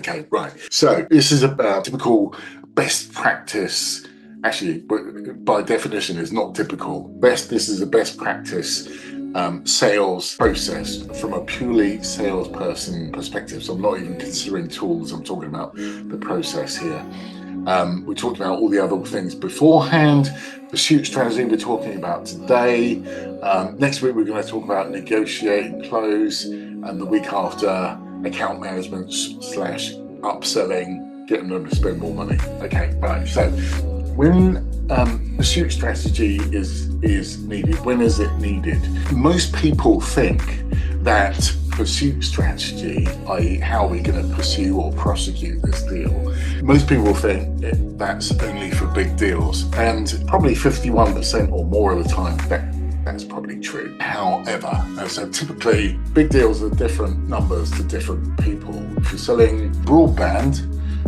Okay, right. So this is a typical best practice. Actually, by definition, is not typical. This is a best practice sales process from a purely salesperson perspective. So I'm not even considering tools. I'm talking about the process here. We talked about all the other things beforehand. Pursuit strategy we're talking about today. Next week we're going to talk about negotiate and close, and the week after account management / upselling, getting them to spend more money. Okay, right. So when pursuit strategy is needed, when is it needed? Most people think that pursuit strategy, i.e. how we're going to pursue or prosecute this deal, most people think that's only for big deals, and probably 51% or more of the time that's probably true. However, so typically big deals are different numbers to different people. If you're selling broadband,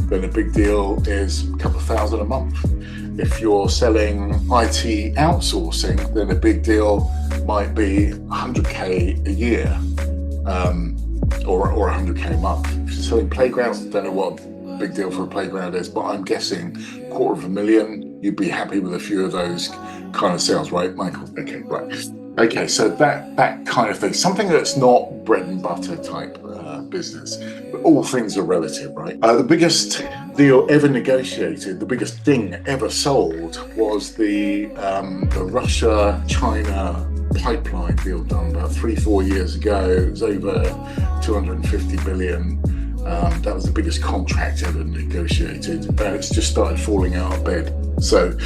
then a big deal is a couple of thousand a month. If you're selling IT outsourcing, then a big deal might be 100k a year, or 100k a month. If you're selling playgrounds, I don't know what a big deal for a playground is, but I'm guessing $250,000. You'd be happy with a few of those kind of sales, right, Michael? Okay, right. Okay, so that kind of thing, something that's not bread and butter type business, but all things are relative, right? The biggest deal ever negotiated, the biggest thing ever sold was the Russia-China pipeline deal done about 3-4 years ago. It was over 250 billion. That was the biggest contract ever negotiated, and it's just started falling out of bed. So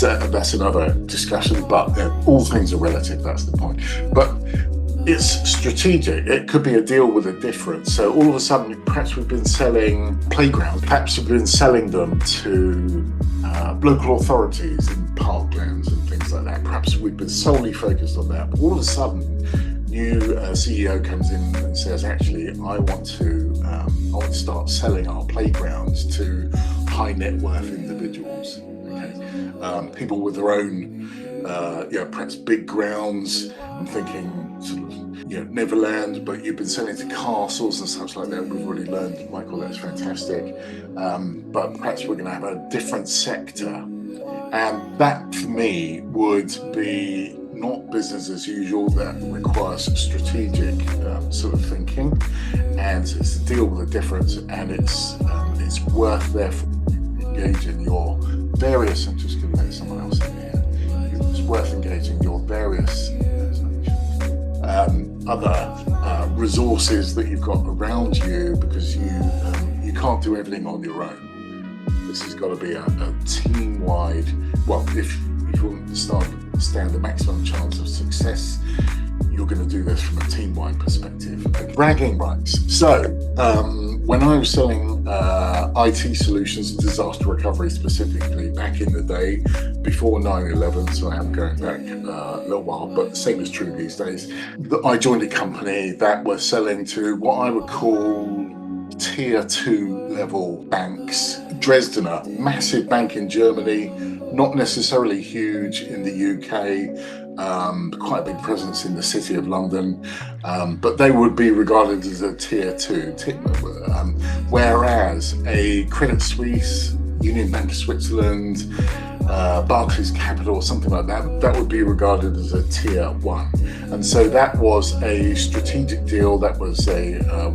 that's another discussion, but all things are relative, that's the point. But it's strategic. It could be a deal with a difference. So all of a sudden, perhaps we've been selling playgrounds, perhaps we've been selling them to local authorities in parklands and things like that. Perhaps we've been solely focused on that. But all of a sudden, new CEO comes in and says, actually, I want to start selling our playgrounds to high net worth individuals. Okay? People with their own, perhaps big grounds. I'm thinking sort of, Neverland, but you've been selling to castles and such like that. We've already learned, Michael, that's fantastic. But perhaps we're going to have a different sector. And that, for me, would be not business as usual. That requires strategic sort of thinking, and it's a deal with a difference, and it's worth therefore engaging your various. I'm just going to let someone else in here. It's worth engaging your various other resources that you've got around you, because you can't do everything on your own. This has got to be a team-wide. Well, if you want to stand the maximum chance of success, you're going to do this from a team-wide perspective. Bragging rights. So when I was selling IT solutions, disaster recovery specifically, back in the day, before 9/11, so I am going back a little while, but the same is true these days, I joined a company that was selling to what I would call tier 2 level banks. Dresdner, massive bank in Germany, not necessarily huge in the UK, quite a big presence in the city of London, but they would be regarded as a tier 2, whereas a Credit Suisse, Union Bank of Switzerland, Barclays Capital, something like that would be regarded as a tier 1. And so that was a strategic deal. That was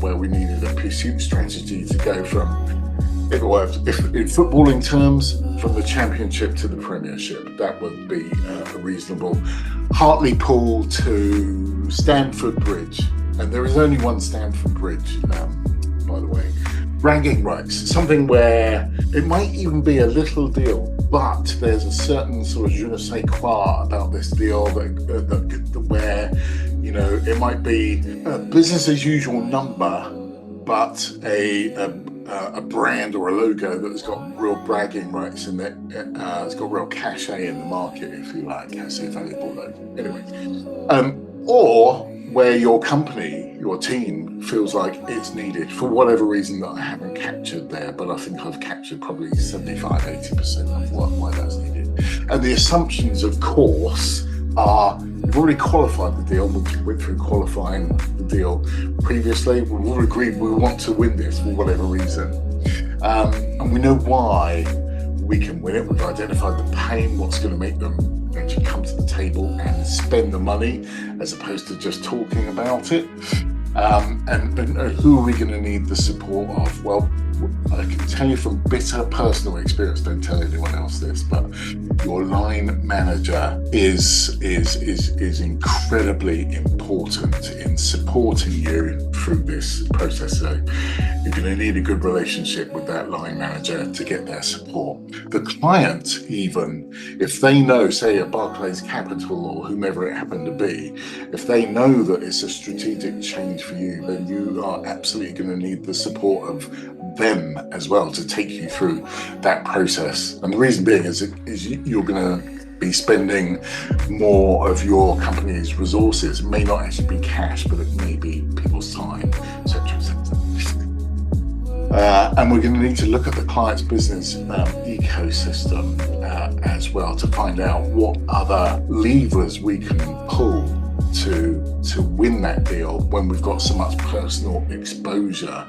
where we needed a pursuit strategy to go from, if in footballing terms, from the Championship to the Premiership. That would be reasonable. Hartlepool to Stamford Bridge, and there is only one Stamford Bridge, by the way. Bragging rights, something where it might even be a little deal, but there's a certain sort of je ne sais quoi about this deal where, it might be a business as usual number, but a brand or a logo that has got real bragging rights in it. It's got real cachet in the market, if you like. I say valuable though. Anyway, or where your company, your team feels like it's needed for whatever reason that I haven't captured there, but I think I've captured probably 75-80% of why that's needed. And the assumptions, of course, we've already qualified the deal. We went through qualifying the deal previously. We've all agreed we want to win this for whatever reason. And we know why we can win it. We've identified the pain, what's going to make them actually come to the table and spend the money as opposed to just talking about it. And who are we going to need the support of? Well, I can tell you from bitter personal experience, don't tell anyone else this, but your line manager is incredibly important in supporting you through this process. So you're going to need a good relationship with that line manager to get their support. The client, even if they know, say at Barclays Capital or whomever it happened to be, if they know that it's a strategic change for you, then you are absolutely going to need the support of them as well to take you through that process. And the reason being is you're going to be spending more of your company's resources. It may not actually be cash, but it may be people's time, etc., etc. And we're going to need to look at the client's business ecosystem as well to find out what other levers we can pull to win that deal when we've got so much personal exposure,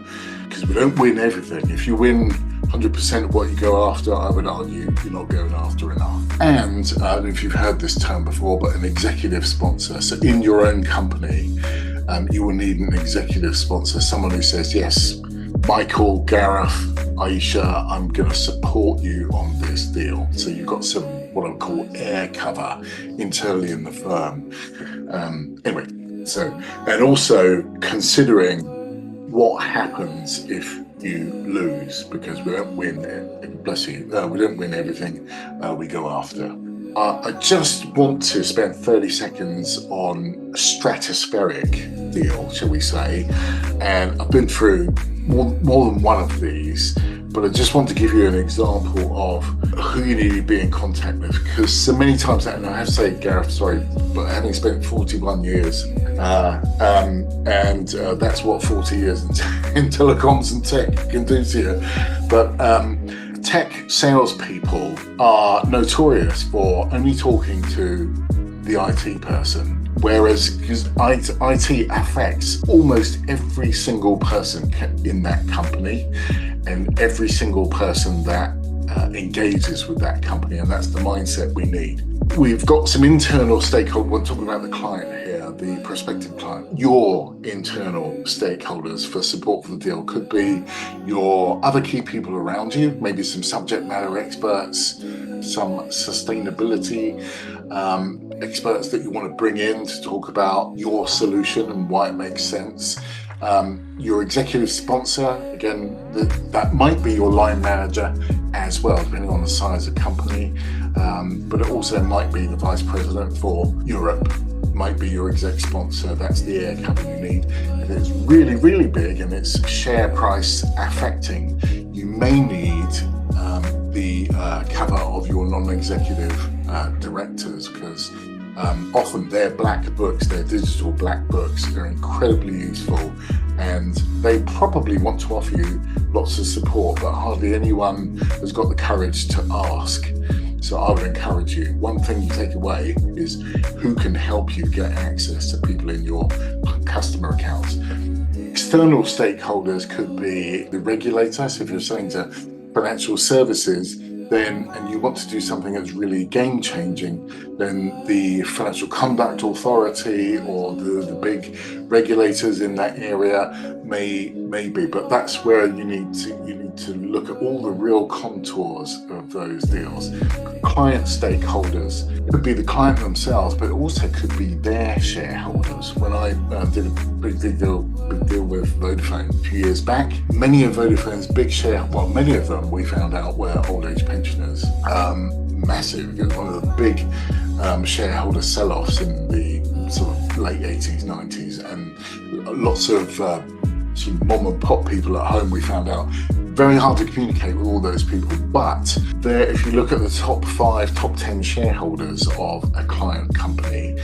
because we don't win everything. If you win 100% of what you go after, I would argue you're not going after enough. And I don't know if you've heard this term before, but an executive sponsor. So in your own company, you will need an executive sponsor, someone who says, yes, Michael, Gareth, Aisha, I'm going to support you on this deal. So you've got some what I would call air cover internally in the firm. Anyway, so, and also considering what happens if you lose, because we don't win it. Bless you. We don't win everything we go after. I just want to spend 30 seconds on a stratospheric deal, shall we say. And I've been through more than one of these, but I just want to give you an example of who you need to be in contact with, because so many times, and I have to say, Gareth, sorry, but having spent 41 years, and that's what 40 years in telecoms and tech can do to you. But tech salespeople are notorious for only talking to the IT person, whereas because IT affects almost every single person in that company and every single person that engages with that company, and that's the mindset we need. We've got some internal stakeholders. We're talking about the client here, the prospective client. Your internal stakeholders for support for the deal could be your other key people around you, maybe some subject matter experts, some sustainability experts that you want to bring in to talk about your solution and why it makes sense. Your executive sponsor, again, that might be your line manager as well, depending on the size of the company. But it also might be the vice president for Europe, might be your exec sponsor. That's the air cover you need. If it's really, really big and it's share price affecting, you may need the cover of your non-executive directors, because often their black books, their digital black books, are incredibly useful, and they probably want to offer you lots of support, but hardly anyone has got the courage to ask. So I would encourage you, one thing you take away is who can help you get access to people in your customer accounts. External stakeholders could be the regulator. So if you're selling to financial services, then, and you want to do something that's really game-changing, then the Financial Conduct Authority or the big regulators in that area may be. But that's where you need to look at all the real contours of those deals. Client stakeholders, it could be the client themselves, but it also could be their shareholders. When I did a big deal with Vodafone a few years back, many of Vodafone's many of them we found out were old age pensioners. Massive. It was one of the big shareholder sell-offs in the sort of late 80s, 90s, and lots of sort of mom and pop people at home, we found out. Very hard to communicate with all those people, but if you look at the top 5, top 10 shareholders of a client company,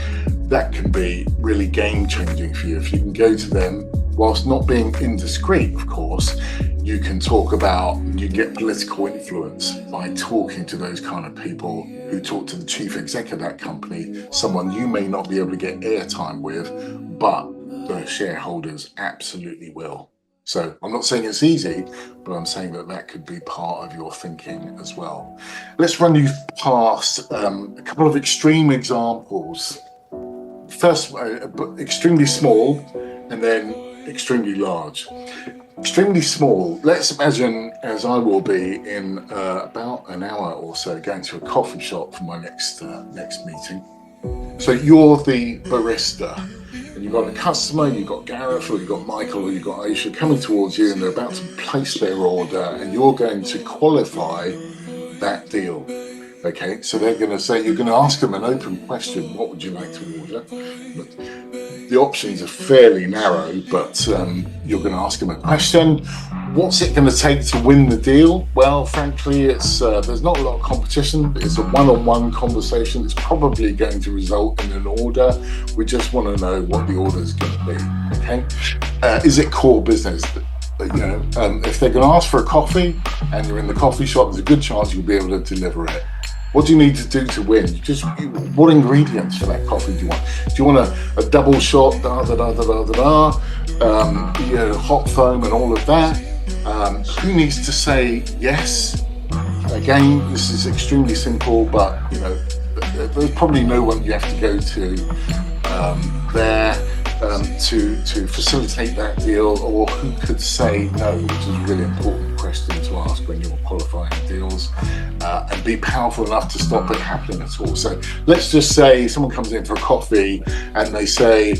that can be really game changing for you. If you can go to them, whilst not being indiscreet, of course, You can talk about, you get political influence by talking to those kind of people who talk to the chief exec of that company, someone you may not be able to get airtime with, but the shareholders absolutely will. So I'm not saying it's easy, but I'm saying that that could be part of your thinking as well. Let's run you past a couple of extreme examples. First, extremely small, and then extremely large. Extremely small, let's imagine, as I will be in about an hour or so, going to a coffee shop for my next meeting. So you're the barista, and you've got a customer, you've got Gareth, or you've got Michael, or you've got Aisha coming towards you, and they're about to place their order, and you're going to qualify that deal. Okay, so they're going to say, you're going to ask them an open question, what would you like to order? The options are fairly narrow, but you're going to ask them a question. What's it going to take to win the deal? Well, frankly, it's there's not a lot of competition. It's a one-on-one conversation. It's probably going to result in an order. We just want to know what the order is going to be. Okay, is it core business? If they're going to ask for a coffee and you're in the coffee shop, there's a good chance you'll be able to deliver it. What do you need to do to win? What ingredients for that coffee do you want? Do you want a double shot, hot foam and all of that? Who needs to say yes? Again, this is extremely simple, but there's probably no one you have to go to there to facilitate that deal, or who could say no, which is a really important question to ask when you're qualifying deals, and be powerful enough to stop it happening at all. So let's just say someone comes in for a coffee and they say,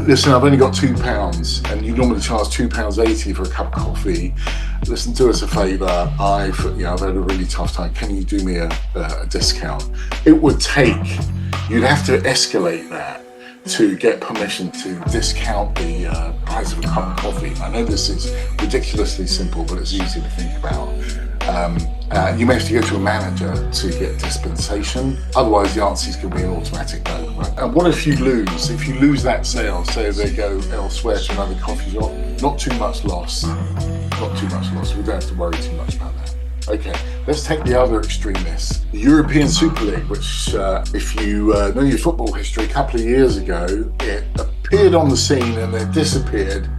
listen, I've only got £2, and you normally charge £2.80 for a cup of coffee. Listen, do us a favour, I've had a really tough time, can you do me a discount? You'd have to escalate that to get permission to discount the price of a cup of coffee. I know this is ridiculously simple, but it's easy to think about. You may have to go to a manager to get dispensation. Otherwise, the answer is going to be an automatic no. Right? And what if you lose? If you lose that sale, say they go elsewhere to another coffee shop, not too much loss. Not too much loss. We don't have to worry too much about that. Okay, let's take the other extremist, the European Super League, which if you know your football history, a couple of years ago, it appeared on the scene and then disappeared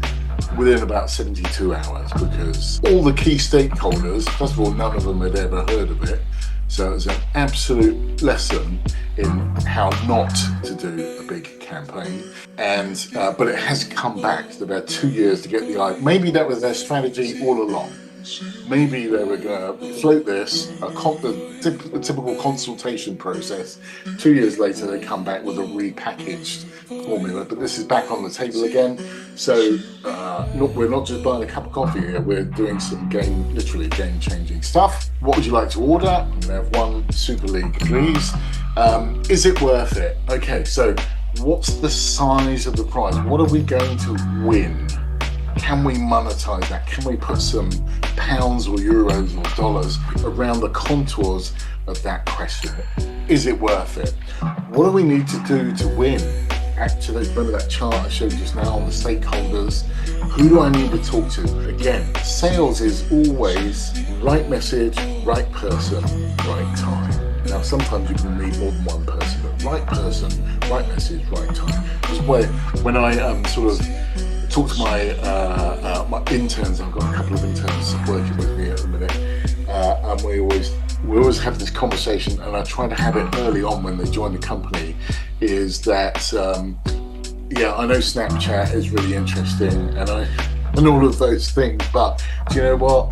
within about 72 hours because all the key stakeholders, first of all, none of them had ever heard of it. So it was an absolute lesson in how not to do a big campaign. And but it has come back. They've had 2 years to get the idea. Maybe that was their strategy all along. Maybe they were going to float this, the typical consultation process. 2 years later, they come back with a repackaged formula, but this is back on the table again. So we're not just buying a cup of coffee here, we're doing some literally game-changing stuff. What would you like to order? I'm going to have one Super League, please. Is it worth it? Okay, so what's the size of the prize? What are we going to win? Can we monetize that? Can we put some pounds or euros or dollars around the contours of that question? Is it worth it? What do we need to do to win? Actually, remember that chart I showed just now on the stakeholders? Who do I need to talk to? Again, sales is always right message, right person, right time. Now, sometimes you can need more than one person, but right person, right message, right time. This is where when I talk to my interns. I've got a couple of interns working with me at the minute, and we always have this conversation, and I try to have it early on when they join the company, is that I know Snapchat is really interesting and all of those things, but do you know what?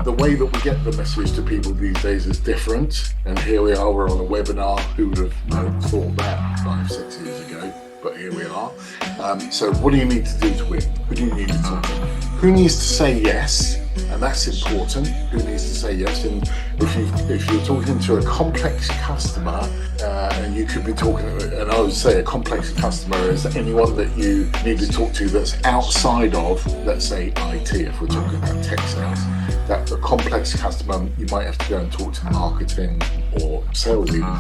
The way that we get the message to people these days is different, and here we are, we're on a webinar. Who would have thought that 5-6 years ago? But here we are. So what do you need to do to win? Who do you need to talk to? Who needs to say yes? And that's important. Who needs to say yes? And if you're talking to a complex customer, and you could be talking, and I would say a complex customer is anyone that you need to talk to that's outside of, let's say, IT, if we're talking about tech sales. that a complex customer, you might have to go and talk to marketing or sales even,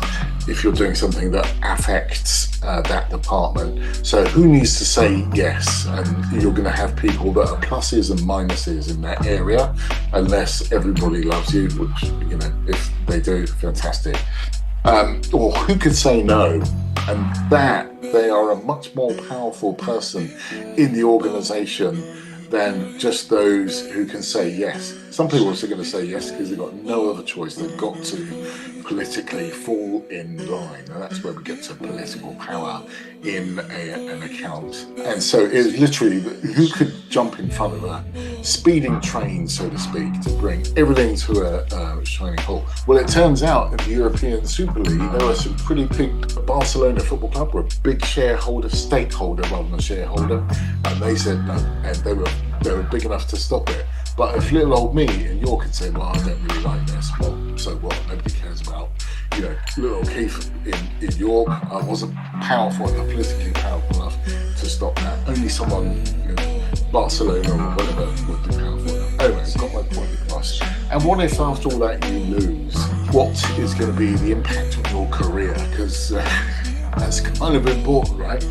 if you're doing something that affects that department. So who needs to say yes? And you're going to have people that are pluses and minuses in that area, unless everybody loves you, which, you know, if they do, fantastic. Or who could say no? And that they are a much more powerful person in the organization than just those who can say yes. Some people are still going to say yes because they've got no other choice. They've got to politically fall in line, and that's where we get to political power in an account. And so it's literally who could jump in front of a speeding train, so to speak, to bring everything to a shining hole. Well, it turns out in the European Super League, there were some pretty big. Barcelona Football Club were a big stakeholder rather than shareholder, and they said no, and they were big enough to stop it. But if little old me in York could say, well, I don't really like this, well, so what? Nobody cares about, you know, little old Keith in York. I wasn't powerful enough, politically powerful enough to stop that. Only someone, you know, Barcelona or whatever would be powerful enough. Anyway, I've got my point across. And what if after all that you lose? What is going to be the impact on your career? Because that's kind of important, right?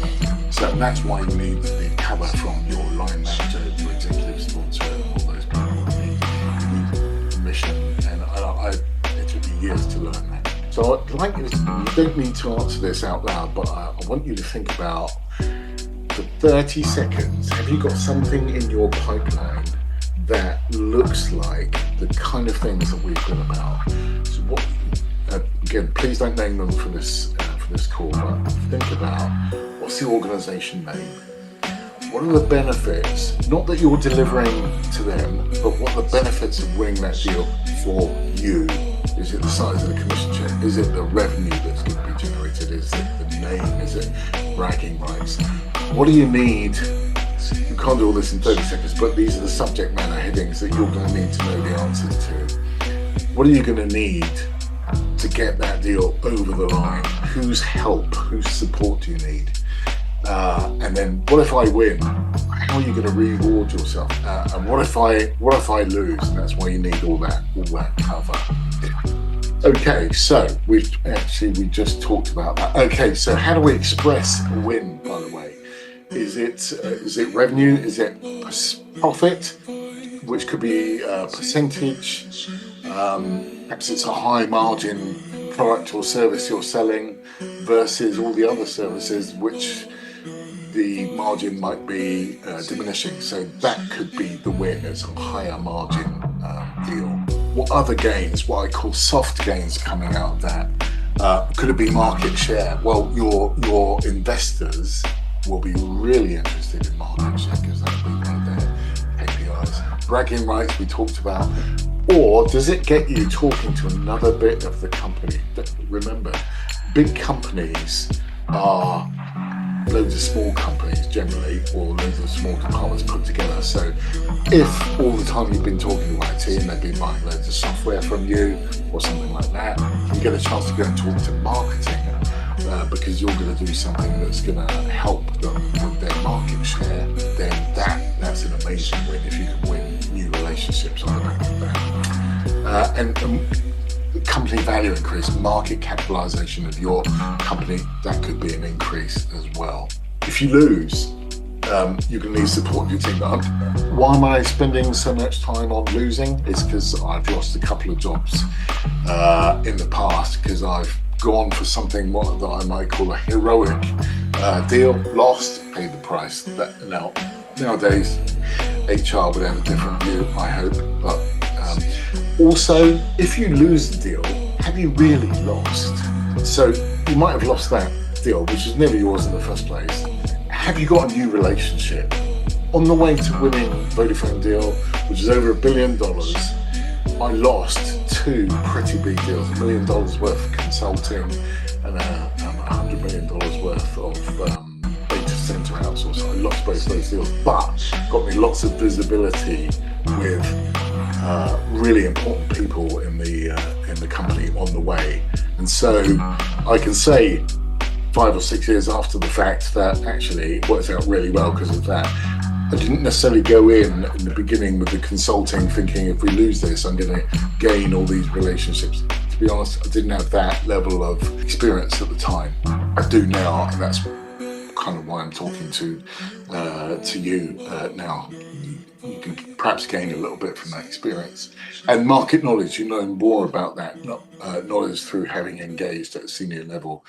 So that's why you need the cover from your line manager, your executive sponsor, all those people. You need permission, and it took me years to learn that. So I'd like you don't need to answer this out loud, but I want you to think about for 30 seconds, have you got something in your pipeline that looks like the kind of things that we've been about? So what, again, please don't name them for this call, but think about what's the organisation name? What are the benefits? Not that you're delivering to them, but what are the benefits of winning that deal for you? Is it the size of the commission check? Is it the revenue that's going to be generated? Is it the name? Is it bragging rights? What do you need? You can't do all this in 30 seconds, but these are the subject matter headings that you're going to need to know the answers to. What are you going to need to get that deal over the line? Whose help, whose support do you need? And then what if I win? How are you going to reward yourself? And what if I lose? And that's why you need all that cover. Okay, so we just talked about that. Okay, so how do we express a win, by the way? Is it revenue? Is it profit, which could be a percentage? Perhaps it's a high margin product or service you're selling versus all the other services which the margin might be diminishing. So that could be the win. It's a higher margin deal. What other gains, what I call soft gains coming out of that? Could it be market share? Well, your investors will be really interested in market share because that'll be one of their KPIs. Bragging rights we talked about. Or does it get you talking to another bit of the company? Remember, big companies are loads of small companies generally, or loads of small departments put together. So if all the time you've been talking to IT and they've been buying loads of software from you or something like that, you get a chance to go and talk to marketing because you're going to do something that's going to help them with their market share, then that's an amazing win if you can win new relationships on the back of that. And company value increase, market capitalization of your company, that could be an increase as well. If you lose, you're going to need support your team. Why am I spending so much time on losing? It's because I've lost a couple of jobs in the past because I've gone for something that I might call a heroic deal, lost, paid the price. Nowadays, HR would have a different view, I hope. But also, if you lose the deal, have you really lost? So you might have lost that deal, which was never yours in the first place. Have you got a new relationship? On the way to winning Vodafone deal, which is over $1 billion, I lost two pretty big deals, $1 million worth of consulting and $100 million worth of data center outsourcing. I lost both those deals, but got me lots of visibility with really important people in the company on the way. And so I can say 5 or 6 years after the fact that actually it worked out really well because of that. I didn't necessarily go in the beginning with the consulting thinking if we lose this, I'm going to gain all these relationships. To be honest, I didn't have that level of experience at the time. I do now, and that's kind of why I'm talking to you now. You can perhaps gain a little bit from that experience and market knowledge. You know more about that knowledge through having engaged at a senior level